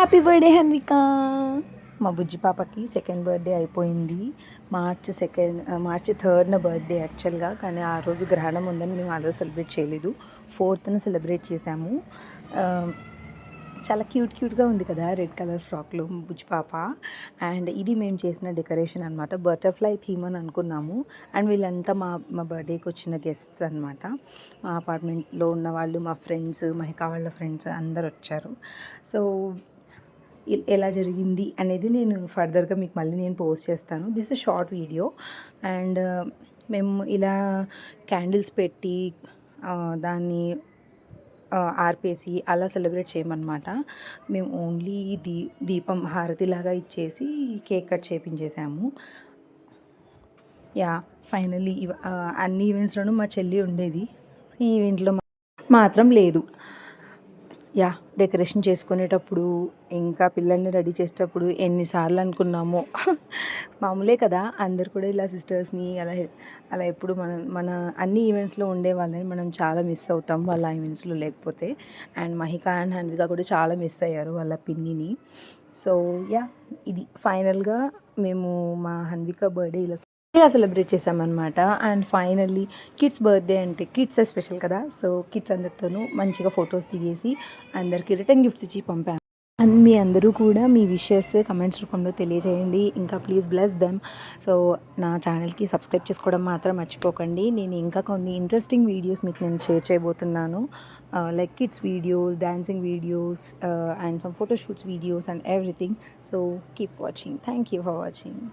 Happy birthday Hanvika. మా బుజ్జి పాపకి second birthday అయిపోయింది. మార్చ్ 3న బర్త్డే యాక్చువల్గా, కానీ ఆ రోజు గ్రహణం ఉందని మేము ఆ రోజు సెలబ్రేట్ చేయలేదు. 4న సెలబ్రేట్ చేసాము. చాలా క్యూట్గా ఉంది కదా రెడ్ కలర్ ఫ్రాక్లో బుజ్జి పాప. అండ్ ఇది మేము చేసిన డెకరేషన్ అనమాట. బటర్ఫ్లై థీమ్ అని అనుకున్నాము. అండ్ వీళ్ళంతా మా బర్త్డేకి వచ్చిన గెస్ట్స్ అనమాట. మా అపార్ట్మెంట్లో ఉన్న వాళ్ళు, మా ఫ్రెండ్స్, మహికా వాళ్ళ ఫ్రెండ్స్ అందరు వచ్చారు. సో ఎలా జరిగింది అనేది నేను ఫర్దర్గా మీకు మళ్ళీ నేను పోస్ట్ చేస్తాను. This is short video. And మేము ఇలా క్యాండిల్స్ పెట్టి దాన్ని ఆర్పేసి అలా సెలబ్రేట్ చేయమన్నమాట. మేము ఓన్లీ దీపం హారతిలాగా ఇచ్చేసి కేక్ కట్ చేపించేసాము. ఫైనల్లీ అన్ని ఈవెంట్స్లోనూ మా చెల్లి ఉండేది, ఈ ఈవెంట్లో మాత్రం లేదు. డెకరేషన్ చేసుకునేటప్పుడు, ఇంకా పిల్లల్ని రెడీ చేసేటప్పుడు ఎన్నిసార్లు అనుకున్నామో. మామూలే కదా, అందరు కూడా ఇలా సిస్టర్స్ని అలా ఎప్పుడు మన అన్ని ఈవెంట్స్లో ఉండే వాళ్ళని మనం చాలా మిస్ అవుతాం వాళ్ళ ఈవెంట్స్లో లేకపోతే. అండ్ మహిక అండ్ హన్విక కూడా చాలా మిస్ అయ్యారు వాళ్ళ పిన్నిని. సో ఇది ఫైనల్గా మేము మా హన్విక బర్త్డే ఇలా సెలబ్రేట్ చేసామన్నమాట. అండ్ ఫైనల్లీ కిడ్స్ బర్త్డే అంటే కిడ్స్ స్పెషల్ కదా, సో కిడ్స్ అందరితోనూ మంచిగా ఫొటోస్ దిగేసి అందరికీ రిటర్న్ గిఫ్ట్స్ ఇచ్చి పంపాను. అండ్ మీ అందరూ కూడా మీ విషెస్ కమెంట్స్ రూపంలో తెలియజేయండి. ఇంకా ప్లీజ్ బ్లెస్ దెమ్. సో నా ఛానల్కి సబ్స్క్రైబ్ చేసుకోవడం మాత్రం మర్చిపోకండి. నేను ఇంకా కొన్ని ఇంట్రెస్టింగ్ వీడియోస్ మీకు నేను షేర్ చేయబోతున్నాను, like kids videos, dancing videos, and some photoshoots videos and everything. So keep watching. Thank you for watching.